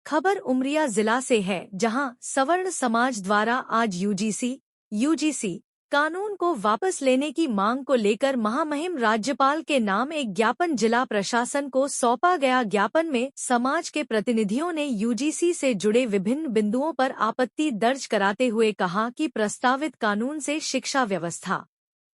खबर उमरिया जिला से है, जहां सवर्ण समाज द्वारा आज यूजीसी कानून को वापस लेने की मांग को लेकर महामहिम राज्यपाल के नाम एक ज्ञापन जिला प्रशासन को सौंपा गया। ज्ञापन में समाज के प्रतिनिधियों ने यूजीसी से जुड़े विभिन्न बिंदुओं पर आपत्ति दर्ज कराते हुए कहा कि प्रस्तावित कानून से शिक्षा व्यवस्था,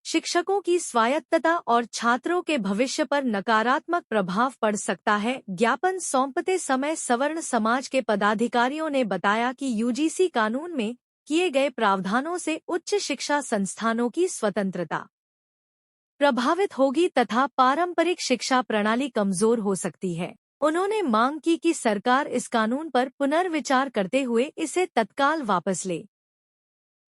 शिक्षकों की स्वायत्तता और छात्रों के भविष्य पर नकारात्मक प्रभाव पड़ सकता है। ज्ञापन सौंपते समय सवर्ण समाज के पदाधिकारियों ने बताया कि यूजीसी कानून में किए गए प्रावधानों से उच्च शिक्षा संस्थानों की स्वतंत्रता प्रभावित होगी तथा पारंपरिक शिक्षा प्रणाली कमजोर हो सकती है। उन्होंने मांग की कि सरकार इस कानून पर पुनर्विचार करते हुए इसे तत्काल वापस ले।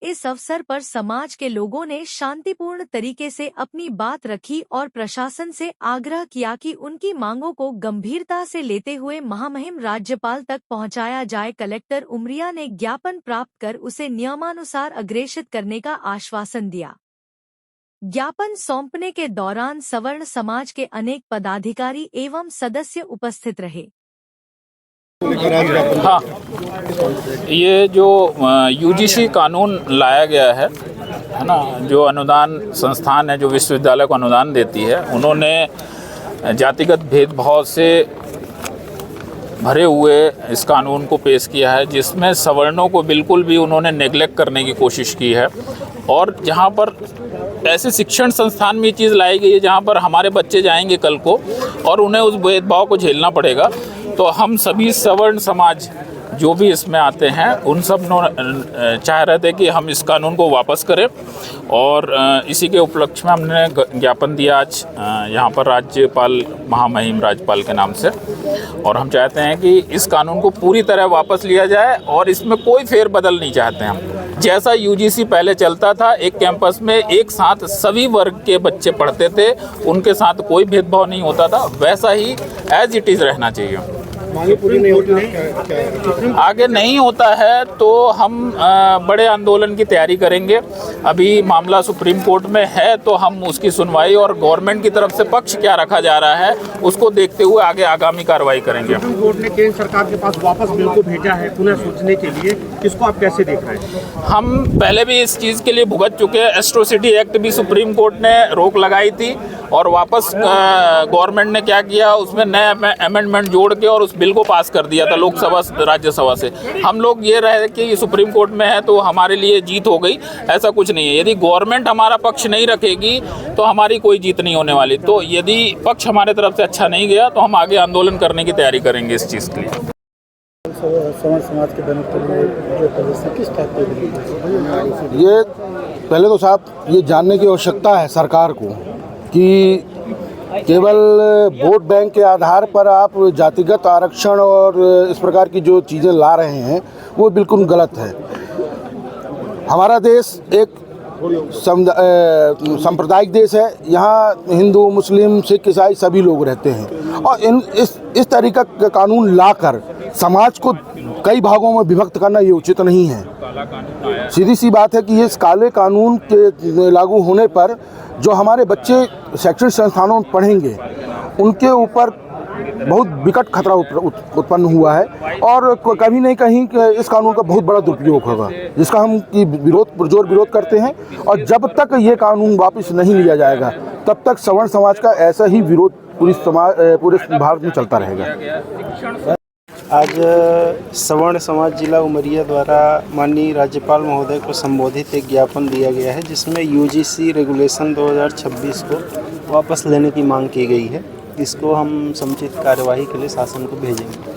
इस अवसर पर समाज के लोगों ने शांतिपूर्ण तरीके से अपनी बात रखी और प्रशासन से आग्रह किया कि उनकी मांगों को गंभीरता से लेते हुए महामहिम राज्यपाल तक पहुंचाया जाए। कलेक्टर उमरिया ने ज्ञापन प्राप्त कर उसे नियमानुसार अग्रेषित करने का आश्वासन दिया। ज्ञापन सौंपने के दौरान सवर्ण समाज के अनेक पदाधिकारी एवं सदस्य उपस्थित रहे। हाँ, ये जो यूजीसी कानून लाया गया है ना, जो अनुदान संस्थान है जो विश्वविद्यालय को अनुदान देती है, उन्होंने जातिगत भेदभाव से भरे हुए इस कानून को पेश किया है, जिसमें सवर्णों को बिल्कुल भी उन्होंने नेग्लेक्ट करने की कोशिश की है। और जहाँ पर ऐसे शिक्षण संस्थान में ये चीज़ लाई गई है जहाँ पर हमारे बच्चे जाएंगे कल को और उन्हें उस भेदभाव को झेलना पड़ेगा, तो हम सभी सवर्ण समाज जो भी इसमें आते हैं उन सब चाह रहे थे कि हम इस कानून को वापस करें। और इसी के उपलक्ष्य में हमने ज्ञापन दिया आज यहाँ पर राज्यपाल, महामहिम राज्यपाल के नाम से। और हम चाहते हैं कि इस कानून को पूरी तरह वापस लिया जाए और इसमें कोई फेरबदल नहीं चाहते हम। जैसा यूजीसी पहले चलता था, एक कैंपस में एक साथ सभी वर्ग के बच्चे पढ़ते थे, उनके साथ कोई भेदभाव नहीं होता था, वैसा ही एज इट इज़ रहना चाहिए। मांगे पूरी नहीं होती है, आगे नहीं होता है तो हम बड़े आंदोलन की तैयारी करेंगे। अभी मामला सुप्रीम कोर्ट में है, तो हम उसकी सुनवाई और गवर्नमेंट की तरफ से पक्ष क्या रखा जा रहा है उसको देखते हुए आगे आगामी कार्रवाई करेंगे। सुप्रीम कोर्ट ने केंद्र सरकार के पास वापस बिल को भेजा है पुनः सोचने के लिए, इसको आप कैसे देख रहे हैं? हम पहले भी इस चीज़ के लिए भुगत चुके हैं। एट्रोसिटी एक्ट भी सुप्रीम कोर्ट ने रोक लगाई थी और वापस गवर्नमेंट ने क्या किया, उसमें नए अमेंडमेंट जोड़ के और उस बिल को पास कर दिया था लोकसभा राज्यसभा से। हम लोग ये रहे कि सुप्रीम कोर्ट में है तो हमारे लिए जीत हो गई, ऐसा कुछ नहीं है। यदि गवर्नमेंट हमारा पक्ष नहीं रखेगी तो हमारी कोई जीत नहीं होने वाली। तो यदि पक्ष हमारे तरफ से अच्छा नहीं गया तो हम आगे आंदोलन करने की तैयारी करेंगे इस चीज़ के लिए। समाज के किस टाइप के ये पहले तो साहब ये जानने की आवश्यकता है सरकार को कि केवल वोट बैंक के आधार पर आप जातिगत आरक्षण और इस प्रकार की जो चीज़ें ला रहे हैं वो बिल्कुल गलत है। हमारा देश एक सांप्रदायिक देश है। यहाँ हिंदू, मुस्लिम, सिख, ईसाई सभी लोग रहते हैं और इस तरीका का कानून लाकर समाज को कई भागों में विभक्त करना ये उचित नहीं है। सीधी सी बात है कि ये इस काले कानून के लागू होने पर जो हमारे बच्चे शैक्षणिक संस्थानों में पढ़ेंगे उनके ऊपर बहुत विकट खतरा उत्पन्न हुआ है और कभी नहीं कहीं इस कानून का बहुत बड़ा दुरुपयोग होगा, जिसका हम पुरजोर विरोध करते हैं। और जब तक ये कानून वापस नहीं लिया जाएगा तब तक सवर्ण समाज का ऐसा ही विरोध पूरे भारत में चलता रहेगा। आज सवर्ण समाज जिला उमरिया द्वारा माननीय राज्यपाल महोदय को संबोधित एक ज्ञापन दिया गया है, जिसमें यूजीसी रेगुलेशन 2026 को वापस लेने की मांग की गई है। इसको हम समुचित कार्यवाही के लिए शासन को भेजेंगे।